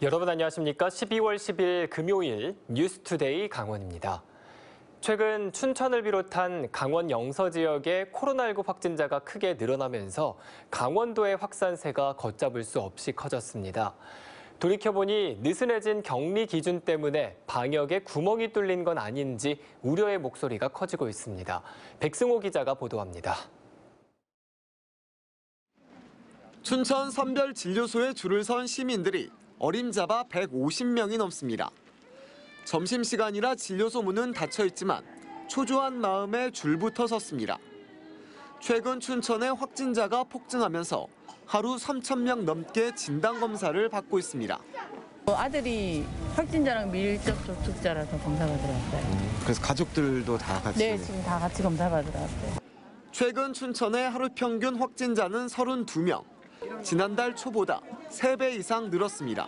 여러분 안녕하십니까? 12월 10일 금요일 뉴스투데이 강원입니다. 최근 춘천을 비롯한 강원 영서 지역의 코로나19 확진자가 크게 늘어나면서 강원도의 확산세가 걷잡을 수 없이 커졌습니다. 돌이켜보니 느슨해진 격리 기준 때문에 방역에 구멍이 뚫린 건 아닌지 우려의 목소리가 커지고 있습니다. 백승호 기자가 보도합니다. 춘천 선별진료소에 줄을 선 시민들이 어림잡아 150명이 넘습니다. 점심시간이라 진료소 문은 닫혀 있지만 초조한 마음에 줄부터 섰습니다. 최근 춘천의 확진자가 폭증하면서 하루 3,000명 넘게 진단검사를 받고 있습니다. 아들이 확진자랑 밀접 접촉자라서 검사가 들어왔어요. 그래서 가족들도 다 같이? 네, 지금 다 같이 검사 받으러 왔어요. 최근 춘천의 하루 평균 확진자는 32명. 지난달 초보다 3배 이상 늘었습니다.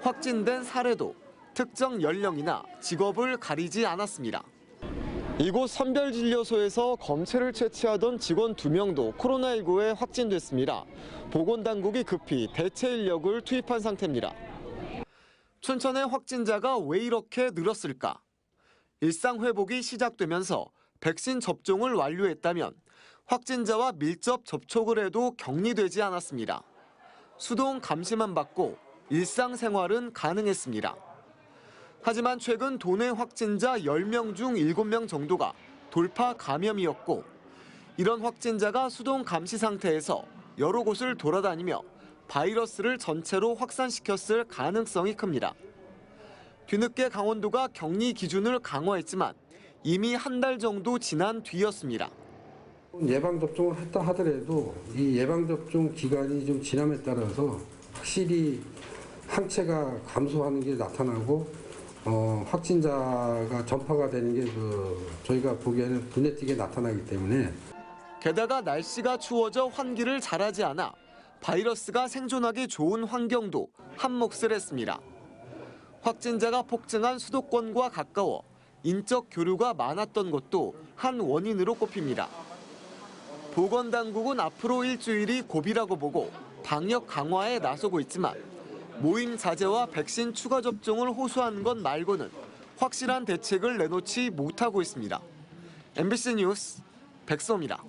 확진된 사례도 특정 연령이나 직업을 가리지 않았습니다. 이곳 선별진료소에서 검체를 채취하던 직원 2명도 코로나19에 확진됐습니다. 보건당국이 급히 대체 인력을 투입한 상태입니다. 춘천의 확진자가 왜 이렇게 늘었을까? 일상 회복이 시작되면서 백신 접종을 완료했다면 확진자와 밀접 접촉을 해도 격리되지 않았습니다. 수동 감시만 받고 일상생활은 가능했습니다. 하지만 최근 도내 확진자 10명 중 7명 정도가 돌파 감염이었고 이런 확진자가 수동 감시 상태에서 여러 곳을 돌아다니며 바이러스를 전체로 확산시켰을 가능성이 큽니다. 뒤늦게 강원도가 격리 기준을 강화했지만 이미 한 달 정도 지난 뒤였습니다. 예방접종을 했다 하더라도 이 예방접종 기간이 좀 지남에 따라서 확실히 항체가 감소하는 게 나타나고 확진자가 전파가 되는 게 저희가 보기에는 눈에 띄게 나타나기 때문에 게다가 날씨가 추워져 환기를 잘하지 않아 바이러스가 생존하기 좋은 환경도 한몫을 했습니다. 확진자가 폭증한 수도권과 가까워 인적 교류가 많았던 것도 한 원인으로 꼽힙니다. 보건당국은 앞으로 일주일이 고비라고 보고 방역 강화에 나서고 있지만 모임 자제와 백신 추가 접종을 호소하는 것 말고는 확실한 대책을 내놓지 못하고 있습니다. MBC 뉴스 백서입니다.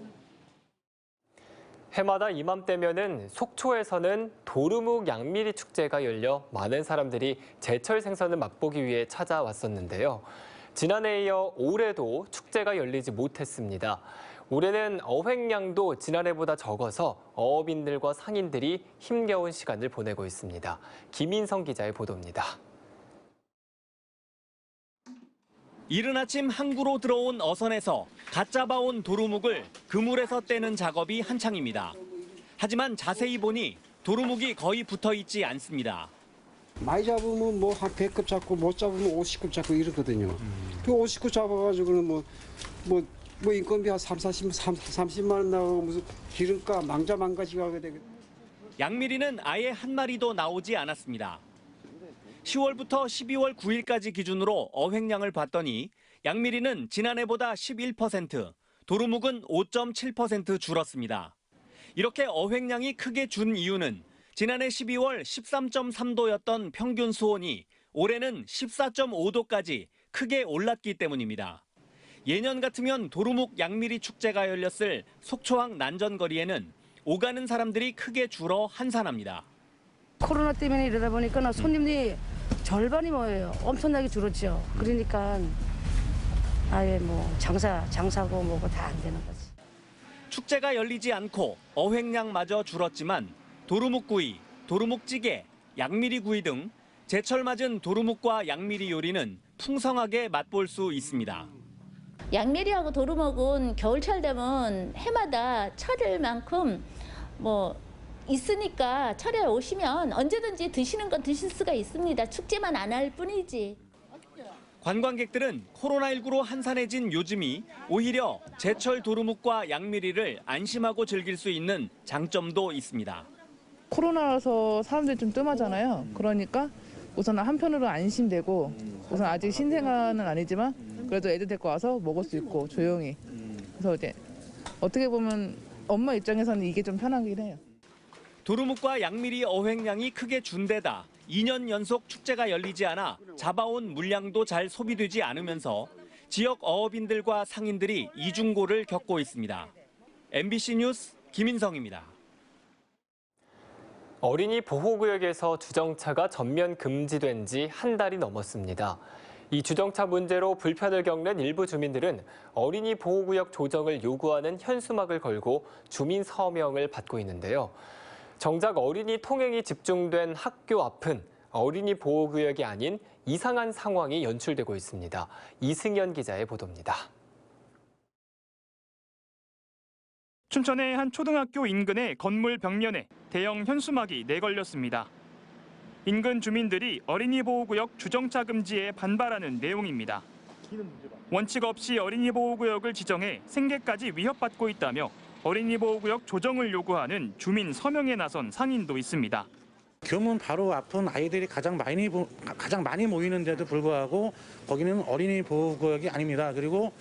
해마다 이맘때면은 속초에서는 도루묵 양미리 축제가 열려 많은 사람들이 제철 생선을 맛보기 위해 찾아왔었는데요. 지난해에 이어 올해도 축제가 열리지 못했습니다. 올해는 어획량도 지난해보다 적어서 어업인들과 상인들이 힘겨운 시간을 보내고 있습니다. 김인성 기자의 보도입니다. 이른 아침 항구로 들어온 어선에서 갓 잡아온 도루묵을 그물에서 떼는 작업이 한창입니다. 하지만 자세히 보니 도루묵이 거의 붙어 있지 않습니다. 많이 잡으면 뭐 한 100급 잡고 못 잡으면 50급 잡고 이러거든요. 그 50급 잡아가지고는 뭐 인건비 한 30만 원 나오고 무슨 기름값 망가지고 하게 되거든요. 양미리는 아예 한 마리도 나오지 않았습니다. 10월부터 12월 9일까지 기준으로 어획량을 봤더니 양미리는 지난해보다 11%, 도루묵은 5.7% 줄었습니다. 이렇게 어획량이 크게 준 이유는 지난해 12월 13.3도였던 평균 수온이 올해는 14.5도까지 크게 올랐기 때문입니다. 예년 같으면 도루묵 양미리 축제가 열렸을 속초항 난전거리에는 오가는 사람들이 크게 줄어 한산합니다. 코로나 때문에 이러다 보니까 손님들이 절반이 뭐예요. 엄청나게 줄었죠. 그러니까 아예 뭐 장사고 뭐고 다 안 되는 거지. 축제가 열리지 않고 어획량마저 줄었지만 도루묵구이, 도루묵찌개, 양미리구이 등 제철 맞은 도루묵과 양미리 요리는 풍성하게 맛볼 수 있습니다. 양미리하고 도루묵은 겨울철 되면 해마다 철일 만큼 있으니까 철에 오시면 언제든지 드시는 건 드실 수가 있습니다. 축제만 안 할 뿐이지. 관광객들은 코로나19로 한산해진 요즘이 오히려 제철 도루묵과 양미리를 안심하고 즐길 수 있는 장점도 있습니다. 코로나라서 사람들이 좀 뜸하잖아요. 그러니까 우선 한편으로 안심되고 우선 아직 신생아는 아니지만 그래도 애들 데리고 와서 먹을 수 있고 조용히. 그래서 이제 어떻게 보면 엄마 입장에서는 이게 좀 편하긴 해요. 도루묵과 양미리 어획량이 크게 준 데다 2년 연속 축제가 열리지 않아 잡아온 물량도 잘 소비되지 않으면서 지역 어업인들과 상인들이 이중고를 겪고 있습니다. MBC 뉴스 김인성입니다. 어린이 보호구역에서 주정차가 전면 금지된 지 한 달이 넘었습니다. 이 주정차 문제로 불편을 겪는 일부 주민들은 어린이 보호구역 조정을 요구하는 현수막을 걸고 주민 서명을 받고 있는데요. 정작 어린이 통행이 집중된 학교 앞은 어린이 보호구역이 아닌 이상한 상황이 연출되고 있습니다. 이승현 기자의 보도입니다. 춘천의 한 초등학교 인근의 건물 벽면에 대형 현수막이 내걸렸습니다. 인근 주민들이 어린이 보호구역 주정차 금지에 반발하는 내용입니다. 원칙 없이 어린이 보호구역을 지정해 생계까지 위협받고 있다며 어린이 보호구역 조정을 요구하는 주민 서명에 나선 상인도 있습니다. 교문 바로 앞은 아이들이 가장 많이 모이는데도 불구하고 거기는 어린이 보호구역이 아닙니다. 그리고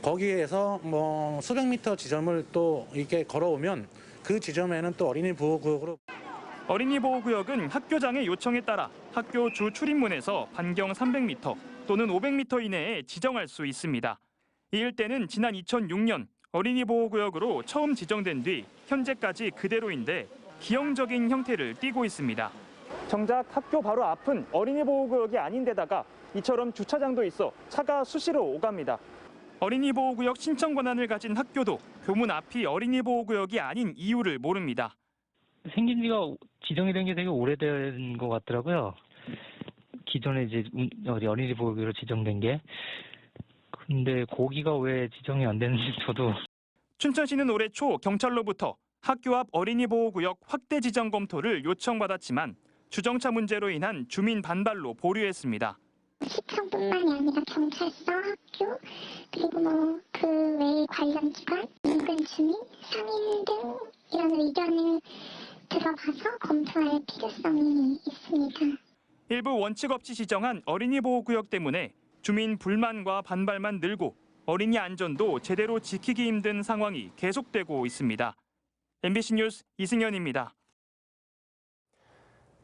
거기에서 수백 미터 지점을 또 이렇게 걸어오면 그 지점에는 또 어린이 보호구역으로. 어린이 보호구역은 학교장의 요청에 따라 학교 주 출입문에서 반경 300m 또는 500m 이내에 지정할 수 있습니다. 이 일대는 지난 2006년 어린이 보호구역으로 처음 지정된 뒤 현재까지 그대로인데 기형적인 형태를 띠고 있습니다. 정작 학교 바로 앞은 어린이 보호구역이 아닌데다가 이처럼 주차장도 있어 차가 수시로 오갑니다. 어린이 보호구역 신청 권한을 가진 학교도 교문 앞이 어린이 보호구역이 아닌 이유를 모릅니다. 생긴 지가 지정이 된 게 되게 오래된 것 같더라고요. 기존에 이제 어린이 보호구역으로 지정된 게. 근데 거기가 왜 지정이 안 되는지 저도. 춘천시는 올해 초 경찰로부터 학교 앞 어린이 보호구역 확대 지정 검토를 요청받았지만 주정차 문제로 인한 주민 반발로 보류했습니다. 시청뿐만이 아니라 경찰서, 학교, 그리고 그 외의 관련 기관, 인근 주민, 상인 등 이런 의견을 들어봐서 검토할 필요성이 있습니다. 일부 원칙 없이 지정한 어린이 보호구역 때문에 주민 불만과 반발만 늘고 어린이 안전도 제대로 지키기 힘든 상황이 계속되고 있습니다. MBC 뉴스 이승현입니다.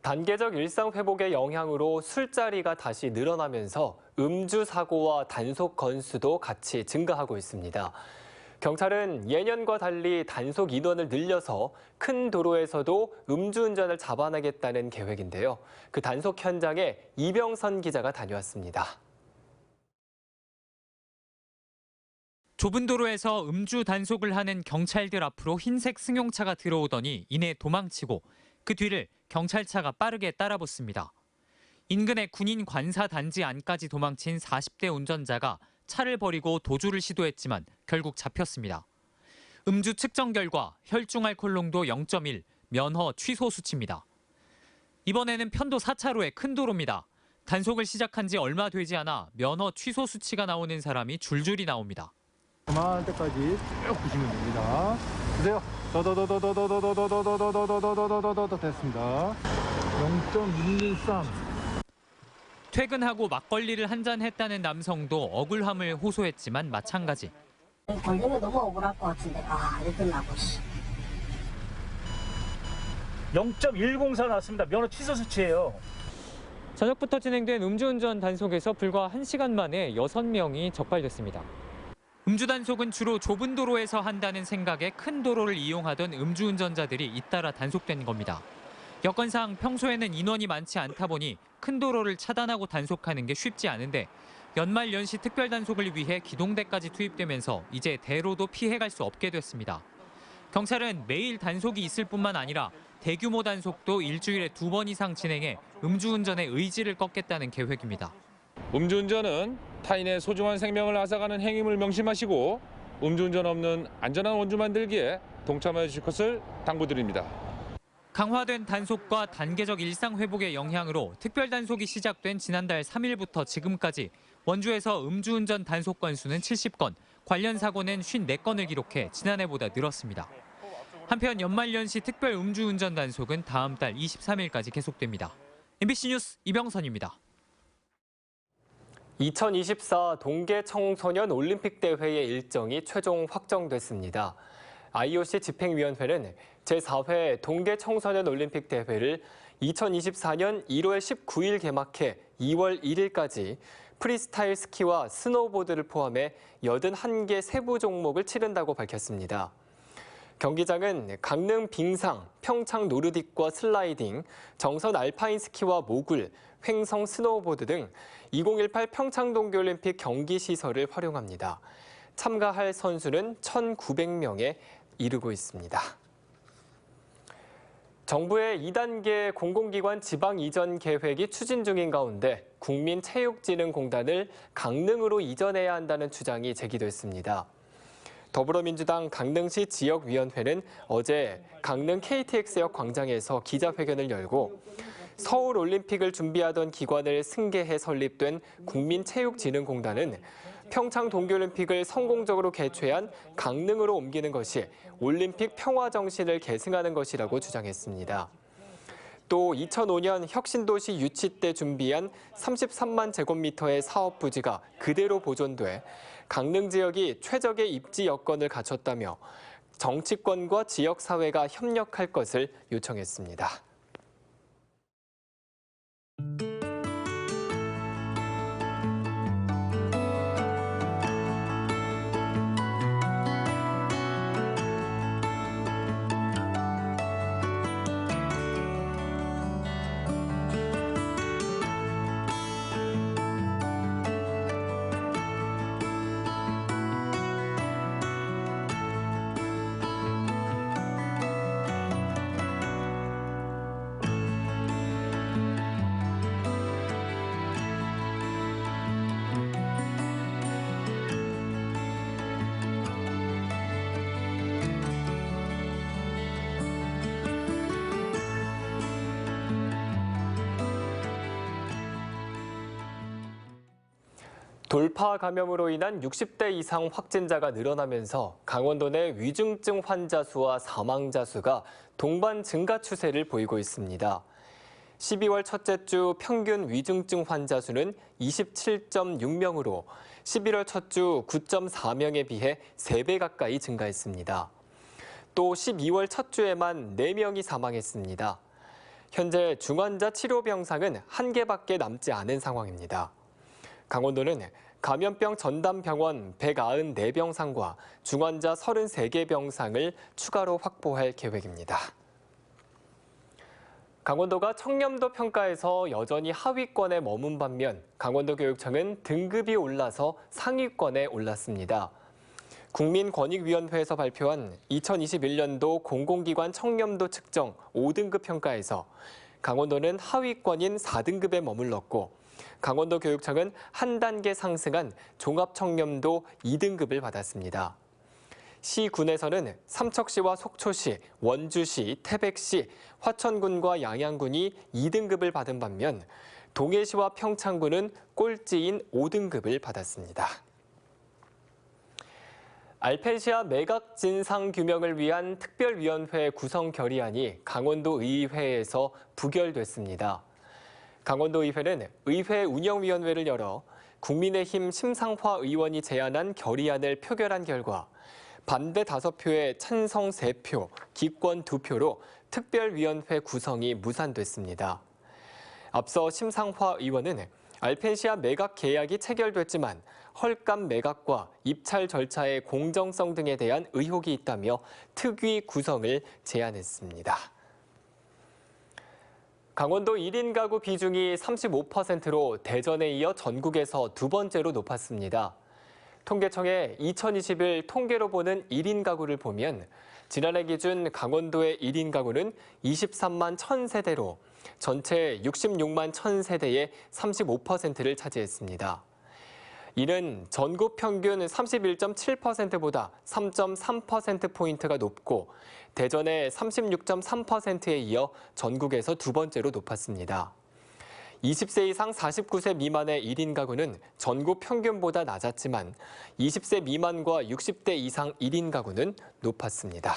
단계적 일상 회복의 영향으로 술자리가 다시 늘어나면서 음주 사고와 단속 건수도 같이 증가하고 있습니다. 경찰은 예년과 달리 단속 인원을 늘려서 큰 도로에서도 음주운전을 잡아내겠다는 계획인데요. 그 단속 현장에 이병선 기자가 다녀왔습니다. 좁은 도로에서 음주 단속을 하는 경찰들 앞으로 흰색 승용차가 들어오더니 이내 도망치고 그 뒤를 경찰차가 빠르게 따라붙습니다. 인근의 군인 관사 단지 안까지 도망친 40대 운전자가 차를 버리고 도주를 시도했지만 결국 잡혔습니다. 음주 측정 결과 혈중 알코올 농도 0.1, 면허 취소 수치입니다. 이번에는 편도 4차로의 큰 도로입니다. 단속을 시작한 지 얼마 되지 않아 면허 취소 수치가 나오는 사람이 줄줄이 나옵니다. 그만할 때까지 쭉 보시면 됩니다. 보세요. 더더더더더더더더더더더더더더더더더더더 됐습니다. 0.113. 퇴근하고 막걸리를 한잔 했다는 남성도 억울함을 호소했지만 마찬가지. 걸리면 너무 억울할 것 같은데. 이렇게 끝나고. 0.104 나왔습니다. 면허 취소 수치예요. 저녁부터 진행된 음주운전 단속에서 불과 1시간 만에 6명이 적발됐습니다. 음주 단속은 주로 좁은 도로에서 한다는 생각에 큰 도로를 이용하던 음주운전자들이 잇따라 단속된 겁니다. 여건상 평소에는 인원이 많지 않다 보니 큰 도로를 차단하고 단속하는 게 쉽지 않은데 연말 연시 특별 단속을 위해 기동대까지 투입되면서 이제 대로도 피해갈 수 없게 됐습니다. 경찰은 매일 단속이 있을 뿐만 아니라 대규모 단속도 일주일에 2번 이상 진행해 음주운전의 의지를 꺾겠다는 계획입니다. 음주운전은 타인의 소중한 생명을 앗아가는 행위임을 명심하시고 음주운전 없는 안전한 원주 만들기에 동참해 주실 것을 당부드립니다. 강화된 단속과 단계적 일상 회복의 영향으로 특별 단속이 시작된 지난달 3일부터 지금까지 원주에서 음주운전 단속 건수는 70건, 관련 사고는 54건을 기록해 지난해보다 늘었습니다. 한편 연말연시 특별 음주운전 단속은 다음 달 23일까지 계속됩니다. MBC 뉴스 이병선입니다. 2024 동계 청소년 올림픽 대회의 일정이 최종 확정됐습니다. IOC 집행위원회는 제4회 동계 청소년 올림픽 대회를 2024년 1월 19일 개막해 2월 1일까지 프리스타일 스키와 스노우보드를 포함해 81개 세부 종목을 치른다고 밝혔습니다. 경기장은 강릉 빙상, 평창 노르딕과 슬라이딩, 정선 알파인 스키와 모굴, 횡성 스노우보드 등 2018 평창 동계올림픽 경기 시설을 활용합니다. 참가할 선수는 1,900명에 이르고 있습니다. 정부의 2단계 공공기관 지방 이전 계획이 추진 중인 가운데 국민체육진흥공단을 강릉으로 이전해야 한다는 주장이 제기됐습니다. 더불어민주당 강릉시 지역위원회는 어제 강릉 KTX역 광장에서 기자회견을 열고 서울올림픽을 준비하던 기관을 승계해 설립된 국민체육진흥공단은 평창 동계올림픽을 성공적으로 개최한 강릉으로 옮기는 것이 올림픽 평화 정신을 계승하는 것이라고 주장했습니다. 또 2005년 혁신도시 유치 때 준비한 33만 제곱미터의 사업 부지가 그대로 보존돼 강릉 지역이 최적의 입지 여건을 갖췄다며 정치권과 지역사회가 협력할 것을 요청했습니다. 돌파 감염으로 인한 60대 이상 확진자가 늘어나면서 강원도 내 위중증 환자 수와 사망자 수가 동반 증가 추세를 보이고 있습니다. 12월 첫째 주 평균 위중증 환자 수는 27.6명으로 11월 첫 주 9.4명에 비해 3배 가까이 증가했습니다. 또 12월 첫 주에만 4명이 사망했습니다. 현재 중환자 치료 병상은 1개밖에 남지 않은 상황입니다. 강원도는 감염병 전담병원 194병상과 중환자 33개 병상을 추가로 확보할 계획입니다. 강원도가 청렴도 평가에서 여전히 하위권에 머문 반면 강원도교육청은 등급이 올라서 상위권에 올랐습니다. 국민권익위원회에서 발표한 2021년도 공공기관 청렴도 측정 5등급 평가에서 강원도는 하위권인 4등급에 머물렀고 강원도교육청은 한 단계 상승한 종합청렴도 2등급을 받았습니다. 시군에서는 삼척시와 속초시, 원주시, 태백시, 화천군과 양양군이 2등급을 받은 반면 동해시와 평창군은 꼴찌인 5등급을 받았습니다. 알펜시아 매각 진상 규명을 위한 특별위원회 구성 결의안이 강원도 의회에서 부결됐습니다. 강원도의회는 의회 운영위원회를 열어 국민의힘 심상화 의원이 제안한 결의안을 표결한 결과 반대 5표에 찬성 3표, 기권 2표로 특별위원회 구성이 무산됐습니다. 앞서 심상화 의원은 알펜시아 매각 계약이 체결됐지만 헐값 매각과 입찰 절차의 공정성 등에 대한 의혹이 있다며 특위 구성을 제안했습니다. 강원도 1인 가구 비중이 35%로 대전에 이어 전국에서 두 번째로 높았습니다. 통계청의 2021 통계로 보는 1인 가구를 보면 지난해 기준 강원도의 1인 가구는 23만 1,000세대로 전체 66만 1,000세대의 35%를 차지했습니다. 이는 전국 평균 31.7%보다 3.3%포인트가 높고 대전의 36.3%에 이어 전국에서 두 번째로 높았습니다. 20세 이상 49세 미만의 1인 가구는 전국 평균보다 낮았지만 20세 미만과 60대 이상 1인 가구는 높았습니다.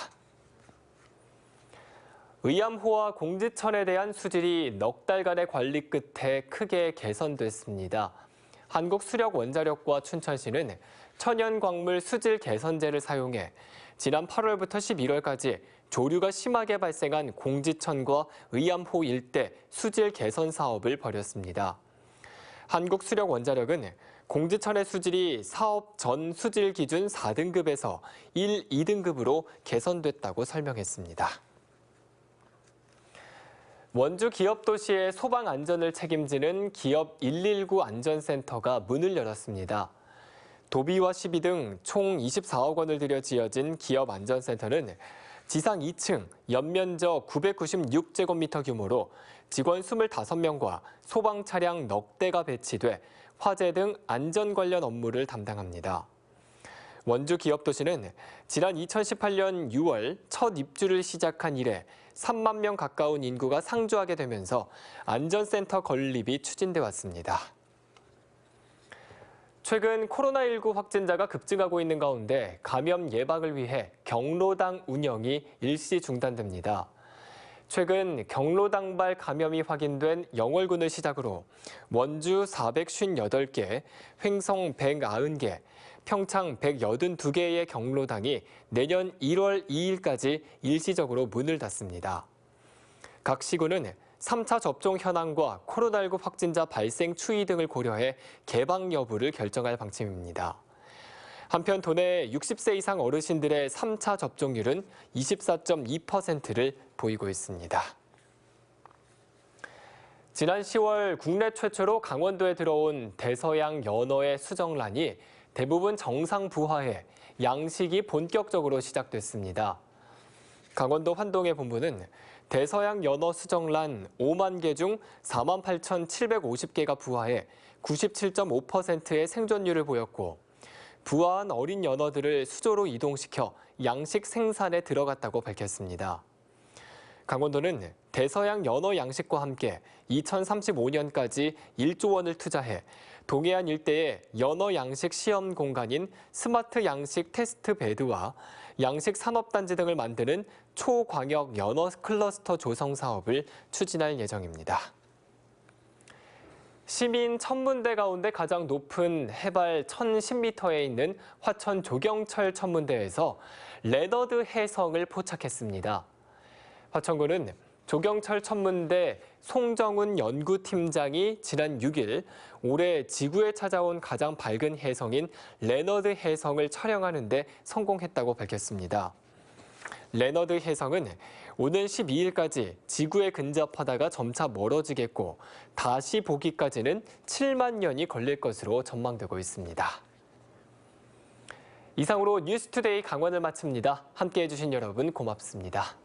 의암호와 공지천에 대한 수질이 넉 달간의 관리 끝에 크게 개선됐습니다. 한국수력원자력과 춘천시는 천연광물 수질 개선제를 사용해 지난 8월부터 11월까지 조류가 심하게 발생한 공지천과 의암호 일대 수질 개선 사업을 벌였습니다. 한국수력원자력은 공지천의 수질이 사업 전 수질 기준 4등급에서 1, 2등급으로 개선됐다고 설명했습니다. 원주 기업도시의 소방 안전을 책임지는 기업 119 안전센터가 문을 열었습니다. 도비와 시비 등 총 24억 원을 들여 지어진 기업 안전센터는 지상 2층, 연면적 996제곱미터 규모로 직원 25명과 소방 차량 넉 대가 배치돼 화재 등 안전 관련 업무를 담당합니다. 원주 기업도시는 지난 2018년 6월 첫 입주를 시작한 이래 3만 명 가까운 인구가 상주하게 되면서 안전센터 건립이 추진돼 왔습니다. 최근 코로나19 확진자가 급증하고 있는 가운데 감염 예방을 위해 경로당 운영이 일시 중단됩니다. 최근 경로당발 감염이 확인된 영월군을 시작으로 원주 458개, 횡성 190개, 평창 182개의 경로당이 내년 1월 2일까지 일시적으로 문을 닫습니다. 각 시군은 3차 접종 현황과 코로나19 확진자 발생 추이 등을 고려해 개방 여부를 결정할 방침입니다. 한편 도내 60세 이상 어르신들의 3차 접종률은 24.2%를 보이고 있습니다. 지난 10월 국내 최초로 강원도에 들어온 대서양 연어의 수정란이 대부분 정상 부화해 양식이 본격적으로 시작됐습니다. 강원도 환동의 본부는 대서양 연어 수정란 5만 개 중 48,750개가 부화해 97.5%의 생존율을 보였고 부화한 어린 연어들을 수조로 이동시켜 양식 생산에 들어갔다고 밝혔습니다. 강원도는 대서양 연어 양식과 함께 2035년까지 1조 원을 투자해 동해안 일대의 연어 양식 시험 공간인 스마트 양식 테스트 베드와 양식 산업단지 등을 만드는 초광역 연어 클러스터 조성 사업을 추진할 예정입니다. 시민 천문대 가운데 가장 높은 해발 1,010m에 있는 화천 조경철 천문대에서 레너드 해성을 포착했습니다. 화천군은 조경철 천문대 송정훈 연구팀장이 지난 6일 올해 지구에 찾아온 가장 밝은 해성인 레너드 해성을 촬영하는 데 성공했다고 밝혔습니다. 레너드 해성은 오는 12일까지 지구에 근접하다가 점차 멀어지겠고 다시 보기까지는 7만 년이 걸릴 것으로 전망되고 있습니다. 이상으로 뉴스투데이 강원을 마칩니다. 함께해 주신 여러분 고맙습니다.